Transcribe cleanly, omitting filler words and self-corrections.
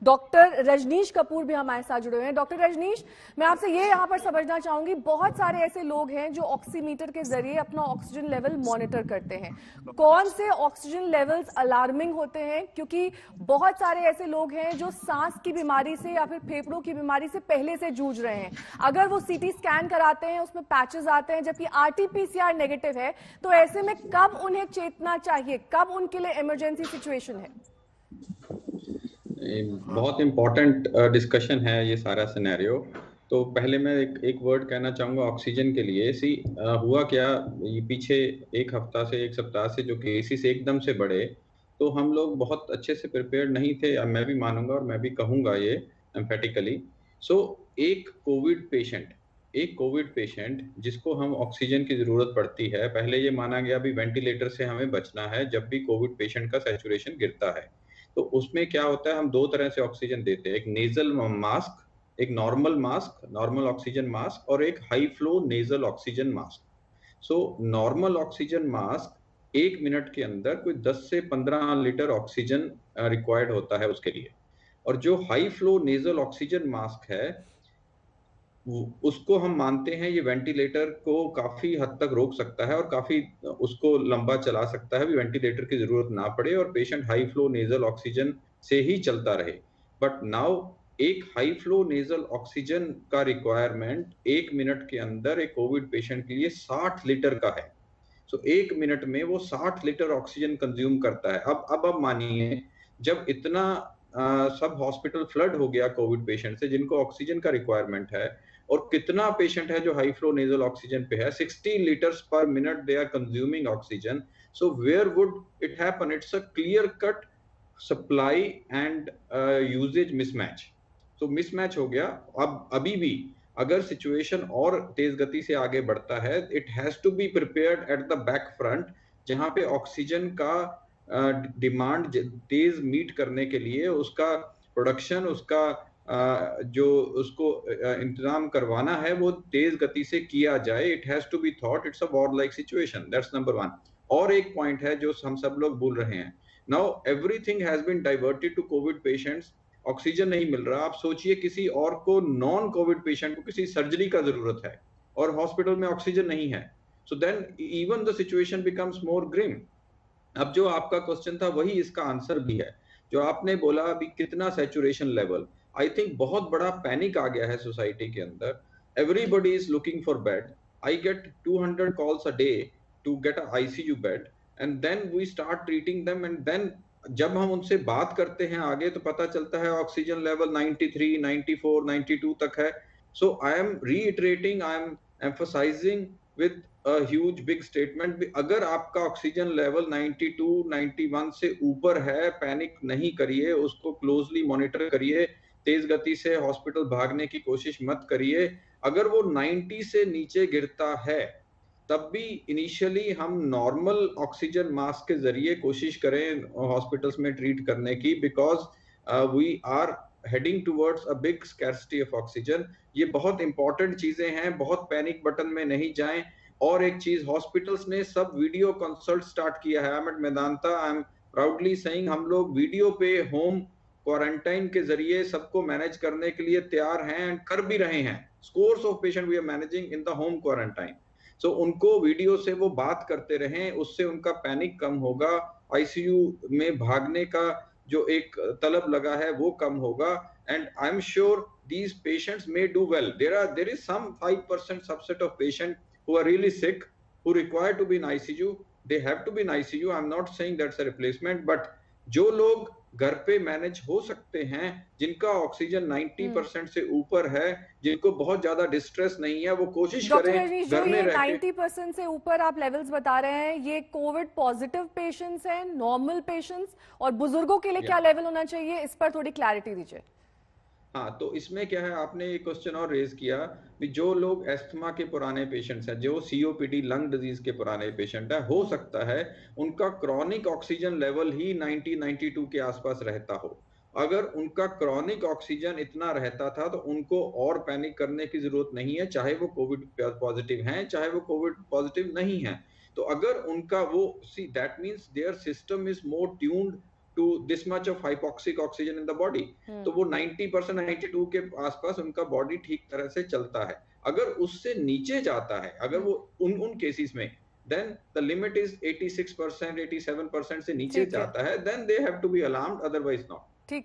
Doctor Rajneesh Kapoor भी हमारे साथ जुड़े हुए हैं। डॉक्टर रजनीश, मैं आपसे ये यहाँ पर समझना चाहूंगी, बहुत सारे ऐसे लोग हैं जो ऑक्सीमीटर के जरिए अपना ऑक्सीजन लेवल मॉनिटर करते हैं। कौन से ऑक्सीजन लेवल्स अलार्मिंग होते हैं? क्योंकि बहुत सारे ऐसे लोग हैं जो सांस की बीमारी से या फिर फेफड़ों की बीमारी से पहले से जूझ रहे हैं। अगर वो सीटी स्कैन कराते हैं, उसमें पैचेस आते हैं, जबकि आरटीपीसीआर नेगेटिव है, तो ऐसे में कब उन्हें चेतना चाहिए, कब उनके लिए इमरजेंसी सिचुएशन है? बहुत इम्पोर्टेंट डिस्कशन है ये सारा सिनेरियो। तो पहले मैं एक वर्ड कहना चाहूँगा ऑक्सीजन के लिए। हुआ क्या, ये पीछे एक हफ्ता से एक सप्ताह से जो केसेस एकदम से बढ़े, तो हम लोग बहुत अच्छे से प्रिपेयर नहीं थे। मैं भी मानूंगा और मैं भी कहूँगा ये एम्फेटिकली। सो एक कोविड पेशेंट जिसको हम ऑक्सीजन की ज़रूरत पड़ती है, पहले ये माना गया भी वेंटिलेटर से हमें बचना है जब भी कोविड पेशेंट का सैचुरेशन गिरता है। तो उसमें क्या होता है, हम दो तरह से ऑक्सीजन देते हैं, एक नेजल मास्क, एक normal mask, normal oxygen mask, और एक high flow nasal oxygen mask. So normal oxygen mask 1 minute के अंदर कोई 10 से 15 लीटर ऑक्सीजन रिक्वायर्ड होता है उसके लिए। और जो high flow nasal oxygen mask है, उसको हम मानते हैं ये वेंटिलेटर को काफी हद तक रोक सकता है और काफी उसको लंबा चला सकता है, भी वेंटिलेटर की जरूरत ना पड़े और patient high flow nasal oxygen से ही चलता रहे। बट नाउ एक हाई फ्लो नेजल ऑक्सीजन का रिक्वायरमेंट 1 मिनट के अंदर एक कोविड पेशेंट के लिए 60 लीटर का है। सो 1 मिनट में वो 60 लीटर ऑक्सीजन कंज्यूम करता है। अब मानिए, जब इतना सब हॉस्पिटल फ्लड हो गया कोविड पेशेंट से जिनको ऑक्सीजन का रिक्वायरमेंट है, और कितना पेशेंट है जो हाई फ्लो नेजल ऑक्सीजन पे है, 60 litres per minute they are consuming oxygen. So where would it happen? It's a clear cut supply and usages mismatch. तो मिसमैच हो गया। अब अभी भी अगर सिचुएशन और तेज गति से आगे बढ़ता है, it has to be prepared at the back front, जहां पे ऑक्सीजन का डिमांड तेज मीट करने के लिए उसका प्रोडक्शन, उसका जो उसको इंतजाम करवाना है वो तेज गति से किया जाए। It has to be thought it's a war like situation. That's number one. और एक पॉइंट है जो हम सब लोग भूल रहे हैं। Now everything has been diverted to Covid patients. Oxygen नहीं मिल रहा, आप सोचिए किसी और को, नॉन कोविड पेशेंट को किसी सर्जरी का जरूरत है और हॉस्पिटल में ऑक्सीजन नहीं है, so then even the situation becomes more grim. अब जो आपका क्वेश्चन था वही इसका आंसर भी है। जो आपने बोला अभी कितना सैचुरेशन लेवल, आई थिंक बहुत बड़ा पैनिक आ गया है सोसाइटी के अंदर। Everybody is looking for bed. I get 200 calls a day to get a ICU bed, and then we start treating them, and then जब हम उनसे बात करते हैं आगे तो पता चलता है ऑक्सीजन लेवल 93, 94, 92 तक है। So I am reiterating, I am emphasising with huge big statement, अगर आपका ऑक्सीजन लेवल 92, 91 से ऊपर है, पैनिक नहीं करिए, उसको क्लोजली मॉनिटर करिए, तेज गति से हॉस्पिटल भागने की कोशिश मत करिए। अगर वो 90 से नीचे गिरता है तब भी इनिशियली हम नॉर्मल ऑक्सीजन मास्क के जरिए कोशिश करें हॉस्पिटल्स में ट्रीट करने की, because we are heading towards a big scarcity of oxygen. ये बहुत इंपॉर्टेंट चीजें हैं, बहुत पैनिक बटन में नहीं जाएं। और एक चीज, हॉस्पिटल्स ने सब वीडियो कंसल्ट स्टार्ट किया है। I am at Medanta, I am proudly saying, हम लोग वीडियो पे होम क्वारंटाइन के जरिए सबको मैनेज करने के लिए तैयार हैं एंड कर भी रहे हैं। Scores of patient we are managing in the home quarantine. So उनको वीडियो से वो बात करते रहें, उससे उनका पैनिक कम होगा, आईसीयू में भागने का जो एक तलब लगा है वो कम होगा, and I am sure these patients may do well. There is some 5% subset of patients who are really sick, who require to be in ICU. They have to be in ICU. I'm not saying that's a replacement, but जो लोग घर पे manage हो सकते हैं, जिनका oxygen 90% से ऊपर है, जिनको बहुत ज्यादा डिस्ट्रेस नहीं है, वो कोशिश डॉक्टर करें रजनीश, जो घर में ये रह के। 90% से ऊपर आप लेवल्स बता रहे हैं, ये कोविड पॉजिटिव पेशेंट्स हैं, नॉर्मल पेशेंट्स, और बुजुर्गों के लिए क्या लेवल होना चाहिए, इस पर थोड़ी क्लैरिटी दीजिए। हाँ, तो इसमें क्या है, आपने एक क्वेश्चन और रेज किया कि जो लोग एस्थमा के पुराने पेशेंट्स हैं, जो सीओपीडी लंग डिजीज के पुराने पेशेंट है, हो सकता है उनका क्रॉनिक ऑक्सीजन लेवल ही 90-92 के आसपास रहता हो। अगर उनका क्रॉनिक ऑक्सीजन इतना रहता था तो उनको और पैनिक करने की जरूरत नहीं है, चाहे वो कोविड पॉजिटिव हैं, चाहे वो कोविड पॉजिटिव नहीं है। तो अगर उनका वो, see that means there system is more tuned to this much of hypoxic oxygen in the body, तो वो 90% 92 के आसपास उनका बॉडी ठीक तरह से चलता है। अगर उससे नीचे जाता है, अगर वो उन केसेस में, then the limit is 86%, 87% से नीचे ठीक है, जाता है, then they have to be alarmed, otherwise not। ठीक है।